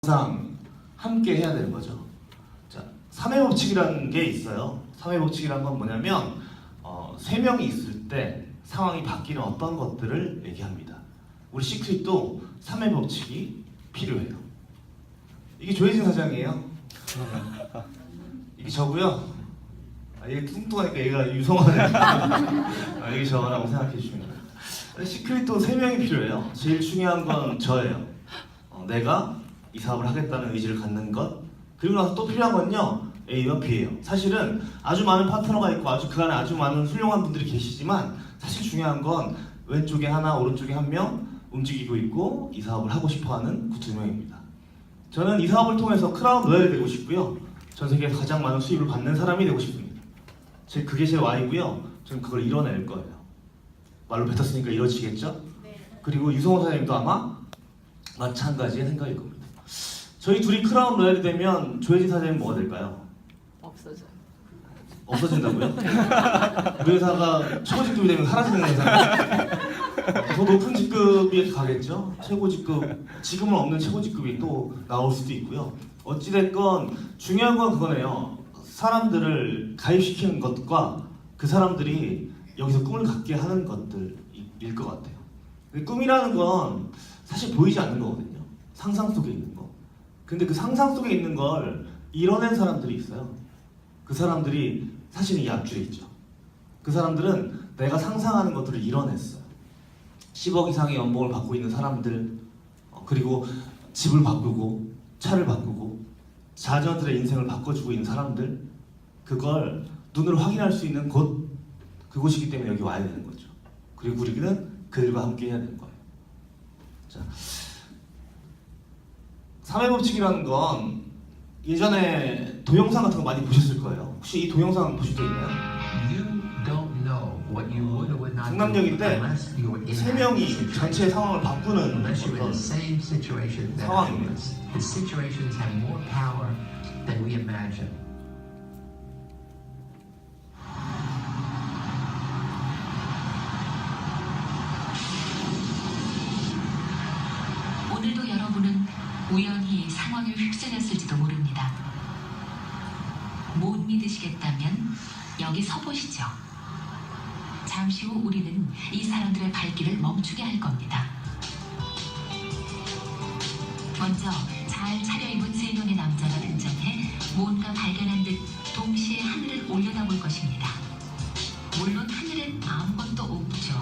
항상 함께 해야 되는 거죠. 자, 3회 법칙이라는 게 있어요. 3회 법칙이란 건 뭐냐면 3명이 있을 때 상황이 바뀌는 어떤 것들을 얘기합니다. 우리 시크릿도 3회 법칙이 필요해요. 이게 조혜진 사장이에요. 이게 저고요. 얘 뚱뚱하니까 얘가 유성화되니까 이게 저라고 생각해 주시면 돼요. 시크릿도 3명이 필요해요. 제일 중요한 건 저예요. 내가 이 사업을 하겠다는 의지를 갖는 것. 그리고 나서 또 필요한 건요, A와 B예요. 사실은 아주 많은 파트너가 있고 그 안에 아주 많은 훌륭한 분들이 계시지만 사실 중요한 건 왼쪽에 하나, 오른쪽에 한 명 움직이고 있고 이 사업을 하고 싶어하는 그 2명입니다. 저는 이 사업을 통해서 크라운 로얄이 되고 싶고요. 전 세계에서 가장 많은 수입을 받는 사람이 되고 싶습니다. 그게 제 Y고요. 저는 그걸 이뤄낼 거예요. 말로 뱉었으니까 이루어지겠죠? 네. 그리고 유성호 사장님도 아마 마찬가지의 생각일 겁니다. 저희 둘이 크라운 로얄이 되면 조혜진 사장님 뭐가 될까요? 없어져요. 없어진다고요? 우리 회사가 최고직급이 되면 사라지는 회사인가요? 더 높은 직급이 가겠죠? 최고직급, 지금은 없는 최고직급이 또 나올 수도 있고요. 어찌됐건 중요한 건 그거네요. 사람들을 가입시키는 것과 그 사람들이 여기서 꿈을 갖게 하는 것들일 것 같아요. 꿈이라는 건 사실 보이지 않는 거거든요. 상상 속에 있는 거. 근데 그 상상 속에 있는 걸 이뤄낸 사람들이 있어요. 그 사람들이 사실은 이 앞줄에 있죠. 그 사람들은 내가 상상하는 것들을 이뤄냈어요. 10억 이상의 연봉을 받고 있는 사람들, 그리고 집을 바꾸고 차를 바꾸고 자녀들의 인생을 바꿔주고 있는 사람들, 그걸 눈으로 확인할 수 있는 그곳이기 때문에 여기 와야 되는 거죠. 그리고 우리는 그들과 함께 해야 되는 거예요. 자, 3회 법칙이라는 건 예전에 동영상 같은 거 많이 보셨을 거예요. 혹시 이 동영상 보실 적 있나요? 강남역인데 3명이 전체 상황을 바꾸는 어떤 상황입니다. 오늘도 여러분은 우연히 상황을 휩쓸렸을지도 모릅니다. 못 믿으시겠다면 여기 서보시죠. 잠시 후 우리는 이 사람들의 발길을 멈추게 할 겁니다. 먼저 잘 차려입은 3명의 남자가 등장해 뭔가 발견한 듯 동시에 하늘을 올려다볼 것입니다. 물론 하늘엔 아무것도 없죠.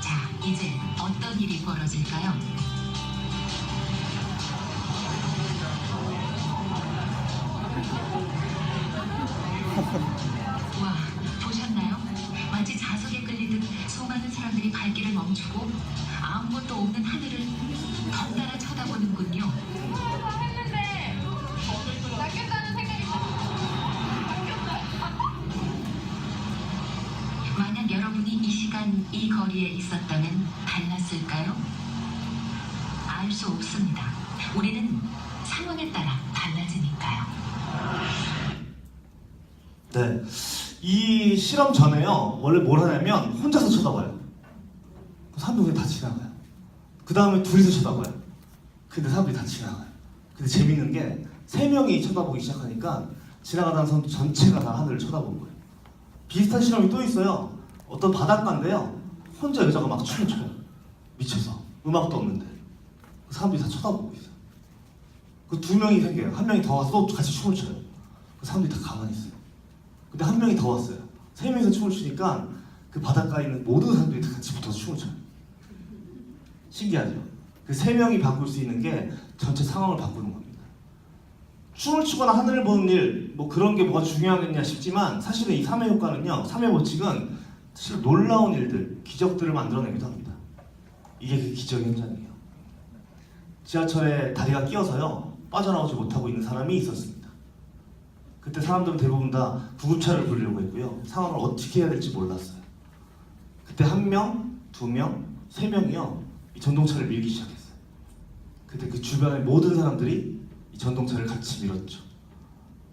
자, 이제 어떤 일이 벌어질까요? 와, 보셨나요? 마치 자석에 끌리듯 수많은 사람들이 발길을 멈추고 아무것도 없는 하늘을 덩달아 쳐다보는군요. 만약 여러분이 이 시간 이 거리에 있었다면 달랐을까요? 알 수 없습니다. 우리는 상황에 따라 달라지니까요. 네, 이 실험 전에요. 원래 뭘 하냐면 혼자서 쳐다봐요. 사람들이 다 지나가요. 그 다음에 둘이서 쳐다봐요. 근데 사람들이 다 지나가요. 근데 재밌는 게 3명이 쳐다보기 시작하니까 지나가다는 사람들 전체가 다 하늘을 쳐다보는 거예요. 비슷한 실험이 또 있어요. 어떤 바닷가인데요. 혼자 여자가 막 춤을 춰요. 미쳐서. 음악도 없는데. 사람들이 다 쳐다보고 있어요. 그 2명이 생겨요. 1명이 더 와서 또 같이 춤을 춰요. 그 사람들이 다 가만히 있어요. 근데 1명이 더 왔어요. 3명이서 춤을 추니까 그 바닷가에 있는 모든 사람들이 다 같이 붙어서 춤을 춰요. 신기하죠? 그 3명이 바꿀 수 있는 게 전체 상황을 바꾸는 겁니다. 춤을 추거나 하늘을 보는 일, 뭐 그런 게 뭐가 중요하겠냐 싶지만 사실은 이 3회 효과는요, 3회 법칙은 사실 놀라운 일들, 기적들을 만들어내기도 합니다. 이게 그 기적의 현장이에요. 지하철에 다리가 끼어서요, 빠져나오지 못하고 있는 사람이 있었습니다. 그때 사람들은 대부분 다 구급차를 부르려고 했고요. 상황을 어떻게 해야 될지 몰랐어요. 그때 1명, 2명, 3명이요, 이 전동차를 밀기 시작했어요. 그때 그 주변의 모든 사람들이 이 전동차를 같이 밀었죠.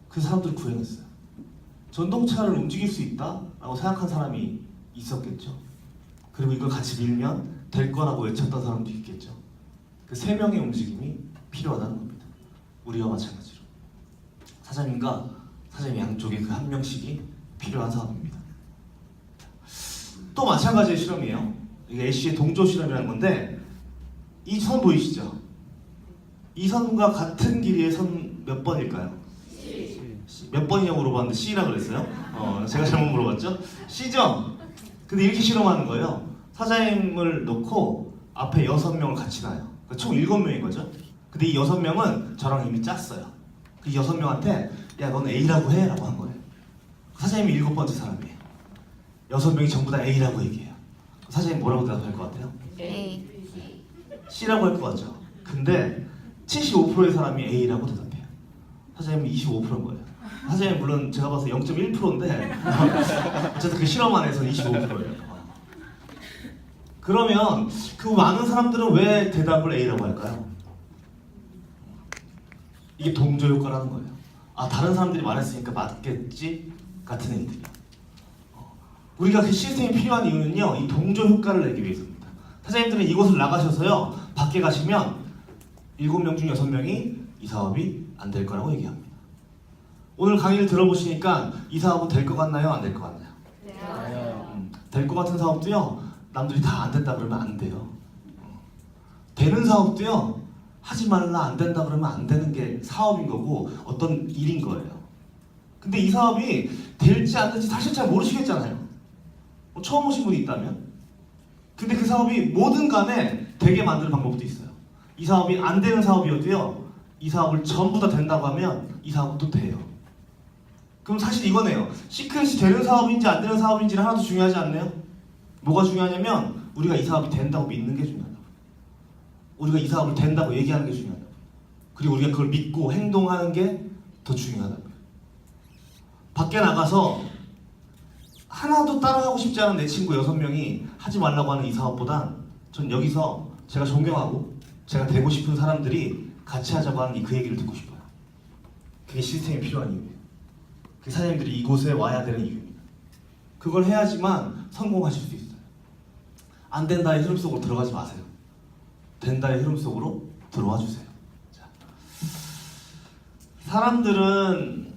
그 사람들을 구해냈어요. 전동차를 움직일 수 있다라고 생각한 사람이 있었겠죠. 그리고 이걸 같이 밀면 될 거라고 외쳤던 사람도 있겠죠. 그 세 명의 움직임이 필요하다는 겁니다. 우리와 마찬가지로 사장님과 사장님 양쪽에 그 한 명씩이 필요한 사업입니다. 또 마찬가지의 실험이에요. 이게 애쉬의 동조 실험이라는 건데 이 선 보이시죠? 이 선과 같은 길이의 선 몇 번일까요? 몇 번이냐고 물어봤는데 C라 그랬어요. 제가 잘못 물어봤죠? C죠? 근데 이렇게 실험하는 거예요. 사장님을 놓고 앞에 6명을 같이 놔요. 그러니까 총 7명인 거죠. 근데 이 6명은 저랑 이미 짰어요. 그 6명한테 야 넌 A라고 해 라고 한 거예요. 사장님이 7번째 사람이에요. 6명이 전부 다 A라고 얘기해요. 사장님 뭐라고 대답할 것 같아요? A. C라고 할 것 같죠. 근데 75%의 사람이 A라고 대답해요. 사장님은 25%인 거예요. 사장님 물론 제가 봐서 0.1%인데 어쨌든 그 실험 안에서 25%예요. 그러면 그 많은 사람들은 왜 대답을 A라고 할까요? 이게 동조 효과라는 거예요. 아 다른 사람들이 말했으니까 맞겠지 같은 애들이요. 우리가 그 시스템이 필요한 이유는요, 이 동조 효과를 내기 위해서입니다. 사장님들은 이곳을 나가셔서요, 밖에 가시면 7명 중 6명이 이 사업이 안 될 거라고 얘기합니다. 오늘 강의를 들어보시니까 이 사업은 될 것 같나요? 안 될 것 같나요? 될 것 같은 사업도요, 남들이 다 안 된다 그러면 안 돼요. 되는 사업도요, 하지 말라 안 된다 그러면 안 되는 게 사업인 거고 어떤 일인 거예요. 근데 이 사업이 될지 안 될지 사실 잘 모르시겠잖아요. 처음 오신 분이 있다면. 근데 그 사업이 뭐든 간에 되게 만드는 방법도 있어요. 이 사업이 안 되는 사업이어도요, 이 사업을 전부 다 된다고 하면 이 사업은 또 돼요. 그럼 사실 이거네요. 시크릿이 되는 사업인지 안 되는 사업인지는 하나도 중요하지 않네요. 뭐가 중요하냐면 우리가 이 사업이 된다고 믿는 게 중요하다고. 우리가 이 사업을 된다고 얘기하는 게 중요하다고. 그리고 우리가 그걸 믿고 행동하는 게 더 중요하다고. 밖에 나가서 하나도 따라하고 싶지 않은 내 친구 6명이 하지 말라고 하는 이 사업보단 전 여기서 제가 존경하고 제가 되고 싶은 사람들이 같이 하자고 하는 그 얘기를 듣고 싶어요. 그게 시스템이 필요한 이유예요. 그 사장님들이 이곳에 와야 되는 이유입니다. 그걸 해야지만 성공하실 수 있어요. 안 된다의 흐름 속으로 들어가지 마세요. 된다의 흐름 속으로 들어와 주세요. 자. 사람들은,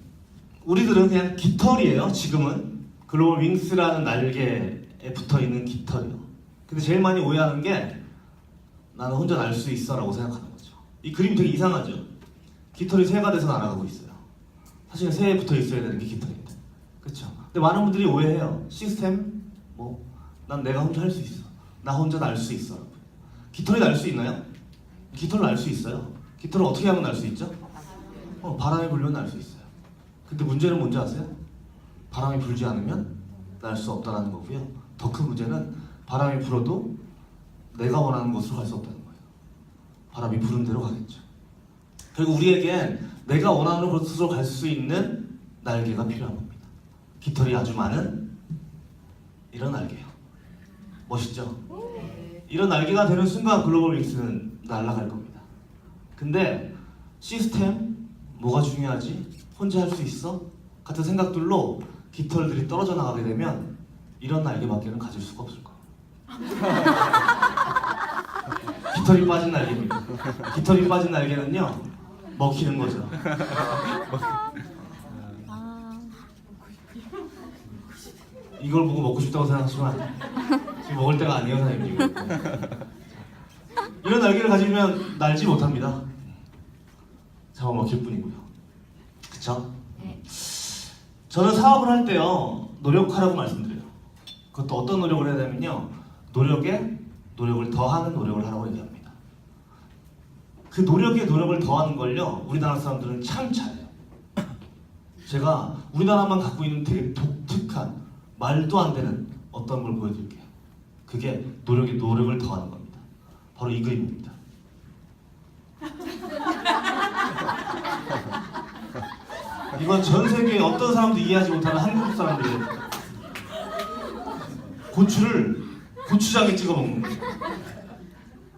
우리들은 그냥 깃털이에요. 지금은 글로벌 윙스라는 날개에 붙어있는 깃털이요. 근데 제일 많이 오해하는 게 나는 혼자 날 수 있어 라고 생각하는 거죠. 이 그림이 되게 이상하죠. 깃털이 새가 돼서 날아가고 있어요. 사실 새에 붙어 있어야 되는 게 깃털인데, 그렇죠? 근데 많은 분들이 오해해요. 시스템, 난 내가 혼자 할 수 있어. 나 혼자 날 수 있어. 깃털이 날 수 있나요? 깃털 날 수 있어요. 깃털을 어떻게 하면 날 수 있죠? 바람이 불면 날 수 있어요. 근데 문제는 뭔지 아세요? 바람이 불지 않으면 날 수 없다는 거고요. 더 큰 문제는 바람이 불어도 내가 원하는 곳으로 갈 수 없다는 거예요. 바람이 부른 대로 가겠죠. 결국 우리에겐 내가 원하는 곳으로 갈 수 있는 날개가 필요한 겁니다. 깃털이 아주 많은 이런 날개요. 멋있죠? 이런 날개가 되는 순간 글로벌 윙스는 날아갈 겁니다. 근데 시스템, 뭐가 중요하지? 혼자 할 수 있어? 같은 생각들로 깃털들이 떨어져 나가게 되면 이런 날개밖에는 가질 수가 없을 거예요. 깃털이 빠진 날개입니다. 깃털이 빠진 날개는요, 먹히는 거죠. 이걸 보고 먹고 싶다고 생각하시면 지금 먹을 때가 아니에요, 사장님. 이런 날개를 가지면 날지 못합니다. 잡아먹힐 뿐이고요. 그쵸? 네. 저는 사업을 할 때요, 노력하라고 말씀드려요. 그것도 어떤 노력을 해야 되냐면요, 노력에 노력을 더하는 노력을 하라고 얘기합니다. 그 노력에 노력을 더하는 걸요, 우리나라 사람들은 참 잘해요. 제가 우리나라만 갖고 있는 되게 독특한, 말도 안 되는 어떤 걸 보여드릴게요. 그게 노력에 노력을 더하는 겁니다. 바로 이 그림입니다. 이건 전 세계의 어떤 사람도 이해하지 못하는 한국 사람들이에요. 고추를 고추장에 찍어 먹는 거예요.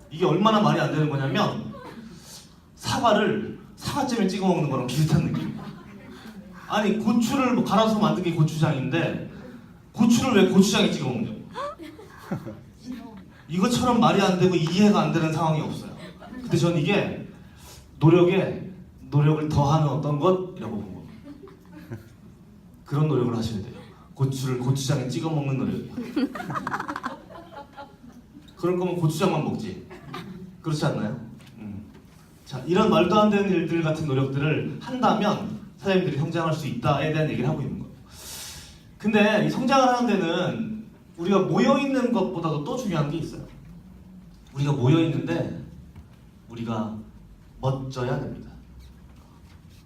이게 얼마나 말이 안 되는 거냐면 사과를 사과잼에 찍어 먹는 거랑 비슷한 느낌이에요. 아니 고추를 갈아서 만든 게 고추장인데 고추를 왜 고추장에 찍어 먹냐고. 이것처럼 말이 안 되고 이해가 안 되는 상황이 없어요. 근데 전 이게 노력에 노력을 더하는 어떤 것이라고 본 겁니다. 그런 노력을 하셔야 돼요. 고추를 고추장에 찍어 먹는 노력이요. 그럴 거면 고추장만 먹지. 그렇지 않나요? 자, 이런 말도 안 되는 일들 같은 노력들을 한다면 사장님들이 성장할 수 있다에 대한 얘기를 하고 있는 거예요. 근데 이 성장을 하는 데는 우리가 모여 있는 것보다도 또 중요한 게 있어요. 우리가 모여 있는데 우리가 멋져야 됩니다.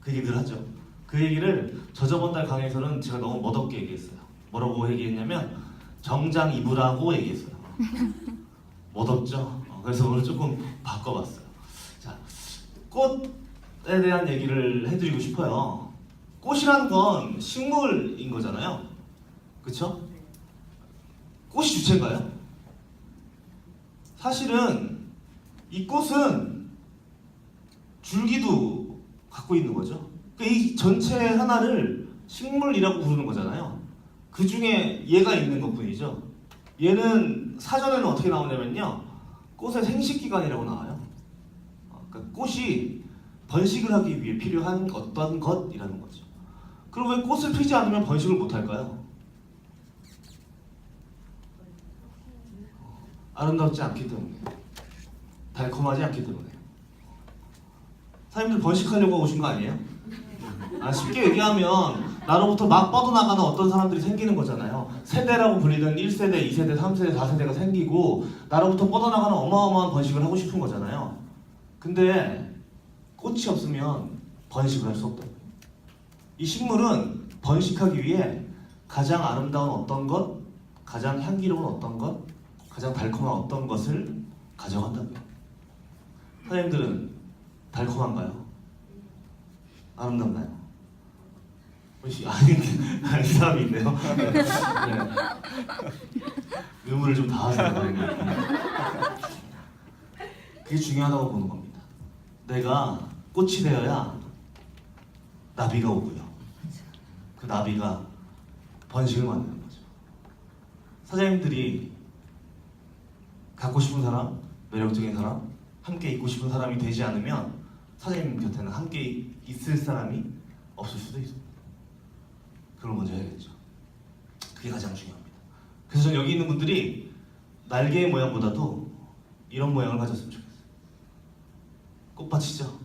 그 얘기를 하죠. 그 얘기를 저번 달 강의에서는 제가 너무 멋없게 얘기했어요. 뭐라고 얘기했냐면 정장 입으라고 얘기했어요. 멋없죠? 그래서 오늘 조금 바꿔봤어요. 자, 꽃에 대한 얘기를 해드리고 싶어요. 꽃이라는 건 식물인 거잖아요. 그쵸? 꽃이 주체인가요? 사실은 이 꽃은 줄기도 갖고 있는 거죠. 그러니까 이 전체 하나를 식물이라고 부르는 거잖아요. 그 중에 얘가 있는 것 뿐이죠. 얘는 사전에는 어떻게 나오냐면요. 꽃의 생식기관이라고 나와요. 그러니까 꽃이 번식을 하기 위해 필요한 어떤 것이라는 거죠. 그럼 왜 꽃을 피지 않으면 번식을 못 할까요? 아름답지 않기 때문에, 달콤하지 않기 때문에. 사장님들 번식하려고 오신 거 아니에요? 쉽게 얘기하면 나로부터 막 뻗어나가는 어떤 사람들이 생기는 거잖아요. 세대라고 불리던 1세대, 2세대, 3세대, 4세대가 생기고 나로부터 뻗어나가는 어마어마한 번식을 하고 싶은 거잖아요. 근데 꽃이 없으면 번식을 할 수 없다. 이 식물은 번식하기 위해 가장 아름다운 어떤 것, 가장 향기로운 어떤 것, 가장 달콤한 어떤 것을 가져간다고요. 선생님들은 달콤한가요? 아름답나요? 아닌 사람이 있네요. 네. 의무를 좀 다하세요. 그게 중요하다고 보는 겁니다. 내가 꽃이 되어야 나비가 오고요. 그 나비가 번식을 만드는 거죠. 사장님들이 갖고 싶은 사람, 매력적인 사람, 함께 있고 싶은 사람이 되지 않으면 사장님 곁에는 함께 있을 사람이 없을 수도 있습니다. 그걸 먼저 해야겠죠. 그게 가장 중요합니다. 그래서 여기 있는 분들이 날개의 모양보다도 이런 모양을 가졌으면 좋겠어요. 꽃밭이죠.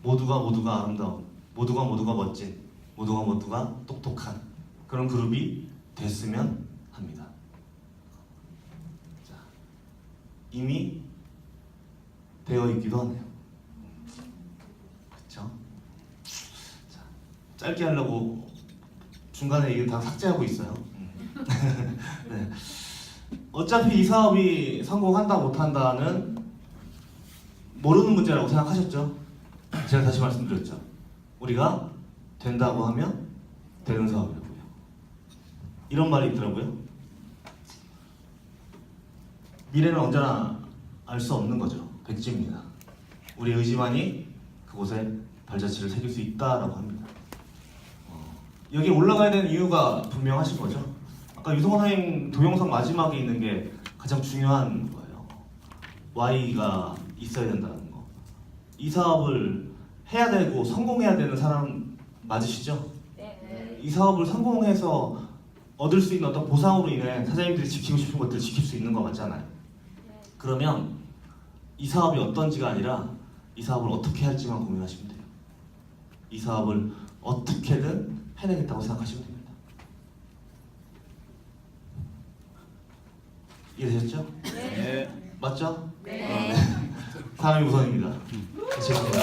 모두가 아름다운, 모두가 멋진, 모두가 똑똑한 그런 그룹이 됐으면 합니다. 자, 이미 되어 있기도 하네요. 그렇죠? 자, 짧게 하려고 중간에 얘기를 다 삭제하고 있어요. 네. 어차피 이 사업이 성공한다 못한다는 모르는 문제라고 생각하셨죠? 제가 다시 말씀드렸죠. 우리가 된다고 하면 되는 사업이라고요. 이런 말이 있더라고요. 미래는 언제나 알 수 없는 거죠. 백지입니다. 우리 의지만이 그곳에 발자취를 새길 수 있다라고 합니다. 여기 올라가야 되는 이유가 분명하신 거죠. 아까 유성원 선생님 동영상 마지막에 있는 게 가장 중요한 거예요. Y가 있어야 된다는 거. 이 사업을 해야 되고 성공해야 되는 사람 맞으시죠? 네. 이 사업을 성공해서 얻을 수 있는 어떤 보상으로 인해 사장님들이 지키고 싶은 것들을 지킬 수 있는 거 맞잖아요. 그러면 이 사업이 어떤지가 아니라 이 사업을 어떻게 할지만 고민하시면 돼요. 이 사업을 어떻게든 해내겠다고 생각하시면 됩니다. 이해되셨죠? 네. 맞죠? 네. 사람이 우선입니다. 죄송합니다.